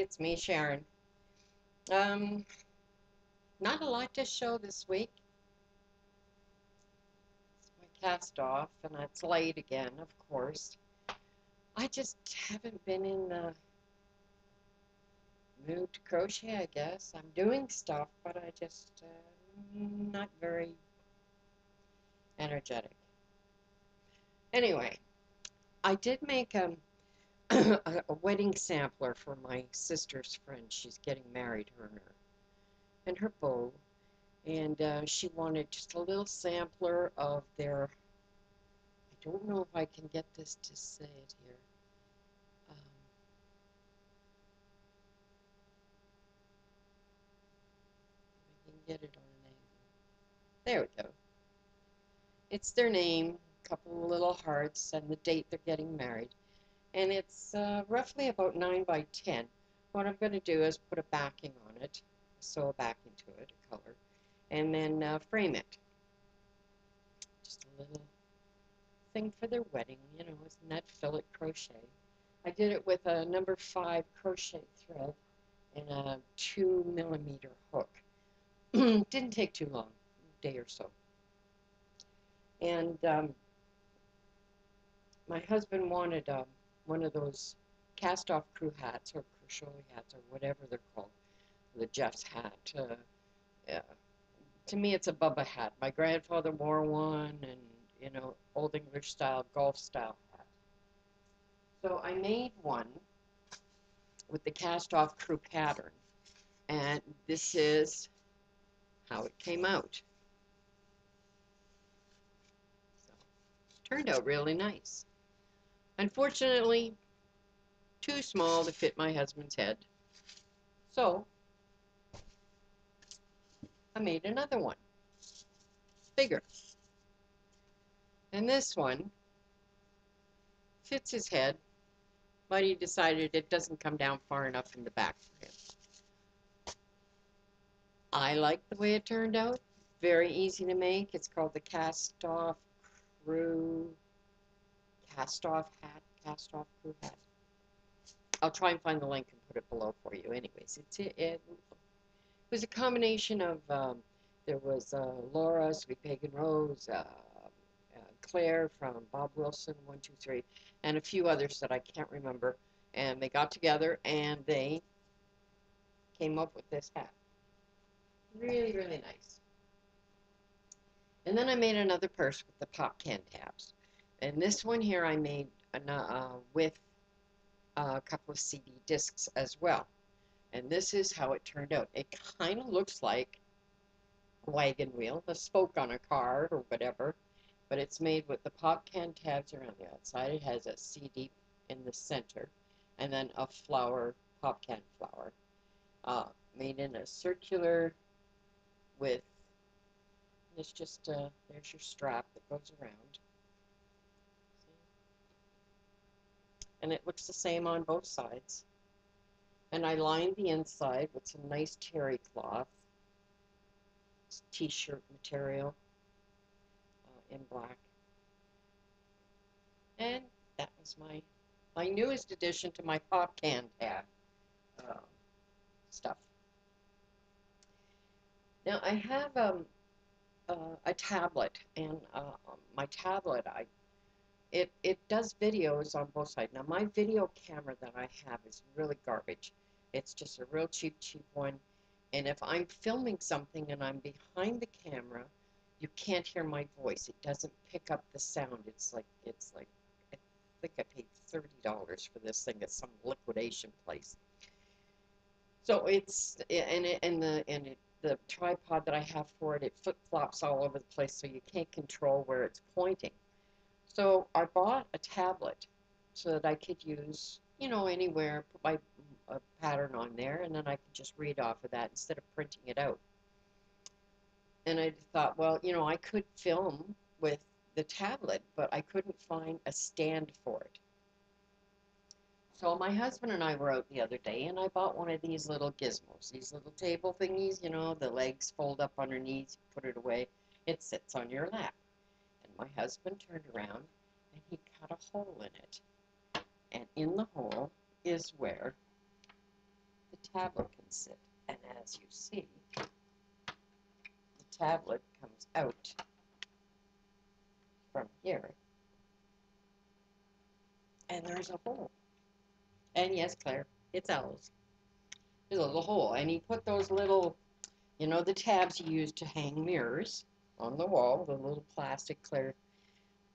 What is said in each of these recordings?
it's me, Sharon. Um, Not a lot to show this week. It's my cast off, and it's late again, of course. I just haven't been in the mood to crochet, I guess. I'm doing stuff, but I just not very energetic. Anyway, I did make a wedding sampler for my sister's friend. She's getting married, her and her beau. And she wanted just a little sampler of their, I don't know if I can get this to say it here. Um, I can get it on an angle. There we go. It's their name, a couple of little hearts, and the date they're getting married. And it's roughly about 9 by 10. What I'm going to do is put a backing on it, sew a backing to it, a color, and then frame it. Just a little thing for their wedding, you know, with net fillet crochet. I did it with a number 5 crochet thread and a 2mm hook. Didn't take too long, a day or so. And my husband wanted one of those cast-off crew hats or crochet hats or whatever they're called, the Jeff's hat. To me, it's a Bubba hat. My grandfather wore one, and you know, Old English style, golf style hat. So I made one with the cast-off crew pattern, and this is how it came out. So, turned out really nice. Unfortunately, too small to fit my husband's head. So, I made another one, bigger. And this one fits his head, but he decided it doesn't come down far enough in the back for him. I like the way it turned out. Very easy to make. It's called the Castoff Crew Cast-Off Hat. Cast-Off Crew Hat. I'll try and find the link and put it below for you. Anyways, it was a combination of, there was Laura, Sweet Pagan Rose, Claire from Bob Wilson, 123, and a few others that I can't remember. And they got together and they came up with this hat. Really, really nice. And then I made another purse with the pop can tabs. And this one here I made with a couple of CD discs as well. And this is how it turned out. It kind of looks like a wagon wheel, a spoke on a car or whatever, but it's made with the pop can tabs around the outside. It has a CD in the center, and then a flower, pop can flower, made in a circular with, it's just, there's your strap that goes around. And it looks the same on both sides. And I lined the inside with some nice terry cloth, t-shirt material in black. And that was my newest addition to my pop can tab stuff. Now I have a tablet, and my tablet, it does videos on both sides. Now my video camera that I have is really garbage. It's just a real cheap one. And if I'm filming something and I'm behind the camera, you can't hear my voice. It doesn't pick up the sound. It's like I think I paid $30 for this thing at some liquidation place. So it's the tripod that I have for it, it flip-flops all over the place, so you can't control where it's pointing. So I bought a tablet so that I could use, you know, anywhere, put my pattern on there, and then I could just read off of that instead of printing it out. And I thought, well, you know, I could film with the tablet, but I couldn't find a stand for it. So my husband and I were out the other day, and I bought one of these little gizmos, these little table thingies, you know, the legs fold up underneath, you put it away, it sits on your lap. And my husband turned around, and he cut a hole in it. And in the hole is where tablet can sit. And as you see, the tablet comes out from here, and there's a hole. And yes, Claire, it's owls. There's a little hole, and he put those little, you know, the tabs you use to hang mirrors on the wall, the little plastic clear.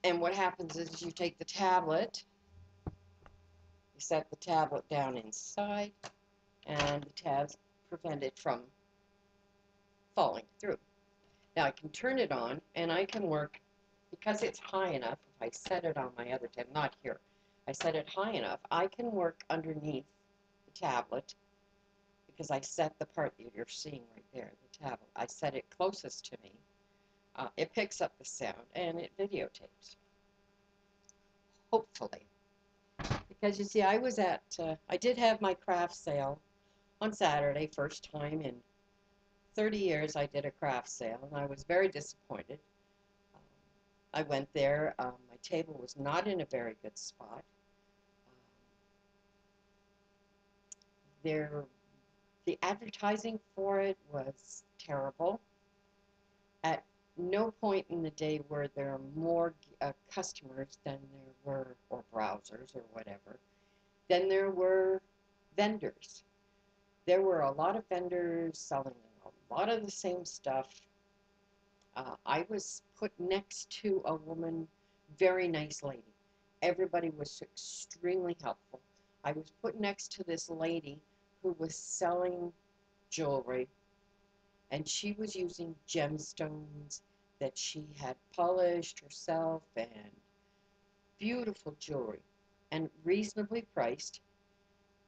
And what happens is you take the tablet, you set the tablet down inside, and the tabs prevent it from falling through. Now I can turn it on, and I can work, because it's high enough, if I set it on my other tab, not here, I set it high enough, I can work underneath the tablet, because I set the part that you're seeing right there, the tablet. I set it closest to me. It picks up the sound, and it videotapes. Hopefully. Because you see, I did have my craft sale on Saturday, first time in 30 years I did a craft sale, and I was very disappointed. Um, I went there, my table was not in a very good spot. There, the advertising for it was terrible. At no point in the day were there more customers than there were, or browsers or whatever, than there were vendors. There were a lot of vendors selling a lot of the same stuff. I was put next to a woman, very nice lady. Everybody was extremely helpful. I was put next to this lady who was selling jewelry, and she was using gemstones that she had polished herself, and beautiful jewelry and reasonably priced.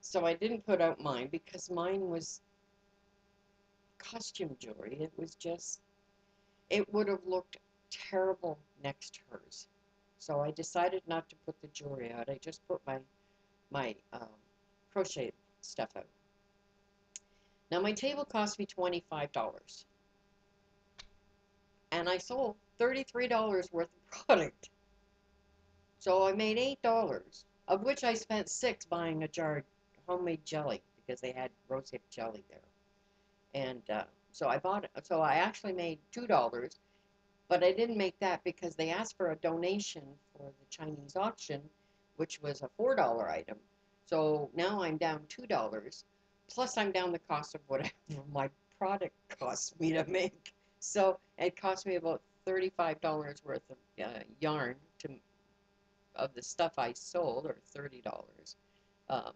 So I didn't put out mine because mine was costume jewelry. It was just, it would have looked terrible next to hers. So I decided not to put the jewelry out. I just put my crochet stuff out. Now my table cost me $25, and I sold $33 worth of product. So I made $8, of which I spent $6 buying a jar of homemade jelly because they had rosehip jelly there. And so I bought it. So I actually made $2, but I didn't make that because they asked for a donation for the Chinese auction, which was a $4 item. So now I'm down $2, plus I'm down the cost of whatever my product cost me to make. So it cost me about $35 worth of yarn of the stuff I sold, or $30. Um,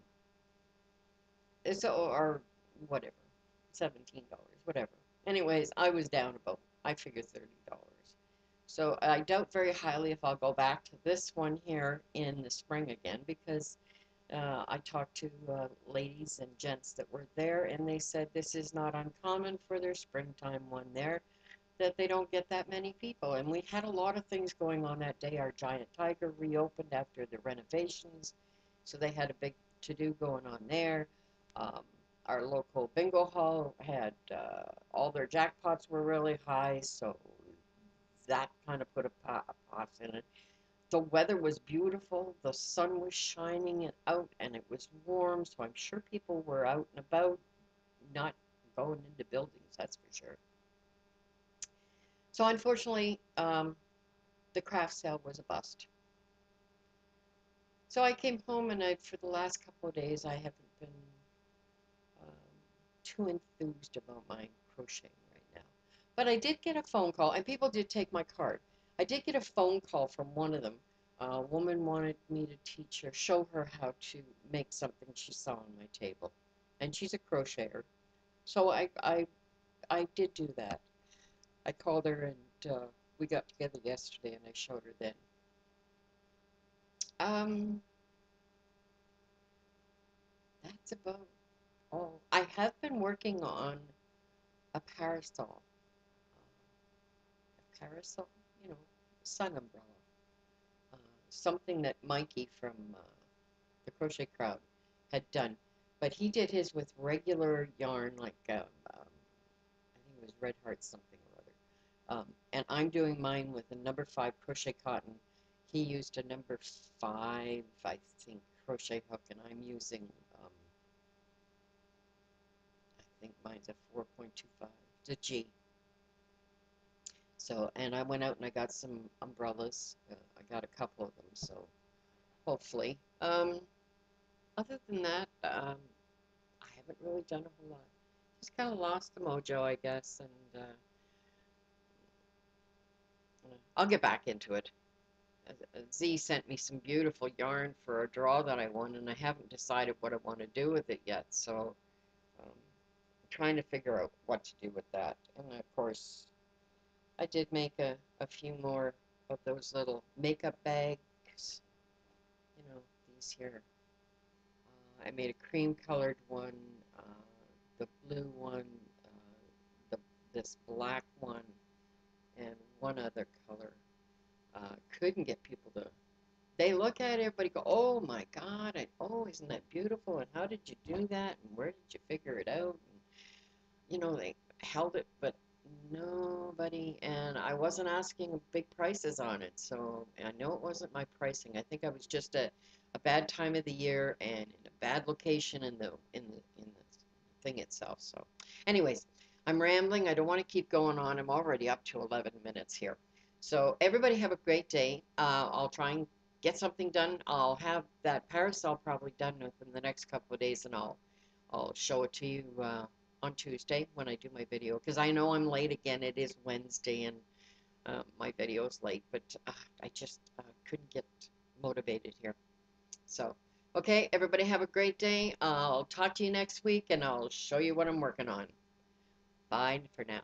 so, or whatever, $17, whatever. Anyways, I was down about, I figured $30. So I doubt very highly if I'll go back to this one here in the spring again, because I talked to ladies and gents that were there, and they said this is not uncommon for their springtime one there, that they don't get that many people. And we had a lot of things going on that day. Our Giant Tiger reopened after the renovations, so they had a big to-do going on there. Our local bingo hall had all their jackpots were really high, so that kind of put a pot in it. The weather was beautiful, the sun was shining out, and it was warm, so I'm sure people were out and about, not going into buildings, that's for sure. So unfortunately, the craft sale was a bust. So I came home, and for the last couple of days, I haven't been too enthused about my crocheting right now. But I did get a phone call, and people did take my card. I did get a phone call from one of them. A woman wanted me to teach her, show her how to make something she saw on my table. And she's a crocheter. So I did do that. I called her, and we got together yesterday, and I showed her then. Um, that's about all. I have been working on a parasol. A parasol, you know, sun umbrella. Something that Mikey from the Crochet Crowd had done. But he did his with regular yarn, like I think it was Red Heart something or other. And I'm doing mine with a number 5 crochet cotton. He used a number 5, I think, crochet hook, and I'm using think mine's a 4.25. It's a G. So, and I went out and I got some umbrellas. I got a couple of them, so hopefully. Other than that, I haven't really done a whole lot. Just kind of lost the mojo, I guess, and I'll get back into it. Z sent me some beautiful yarn for a draw that I won, and I haven't decided what I want to do with it yet. So, I'm trying to figure out what to do with that. And of course, I did make a few more of those little makeup bags. You know, these here. I made a cream colored one, uh, the blue one, the this black one, and one other color. Couldn't get people to. They look at it, everybody go, "Oh my God!" And "Oh, isn't that beautiful?" And "How did you do that?" And "Where did you figure it out?" And, they held it, but nobody. And I wasn't asking big prices on it, so I know it wasn't my pricing. I think I was just a bad time of the year and in a bad location in the thing itself. So, anyways, I'm rambling. I don't want to keep going on. I'm already up to 11 minutes here. So everybody have a great day. I'll try and get something done. I'll have that parasol probably done within the next couple of days, and I'll show it to you on Tuesday when I do my video, because I know I'm late again. It is Wednesday, and my video is late, but I just couldn't get motivated here. So, okay, everybody have a great day. I'll talk to you next week, and I'll show you what I'm working on. Bye for now.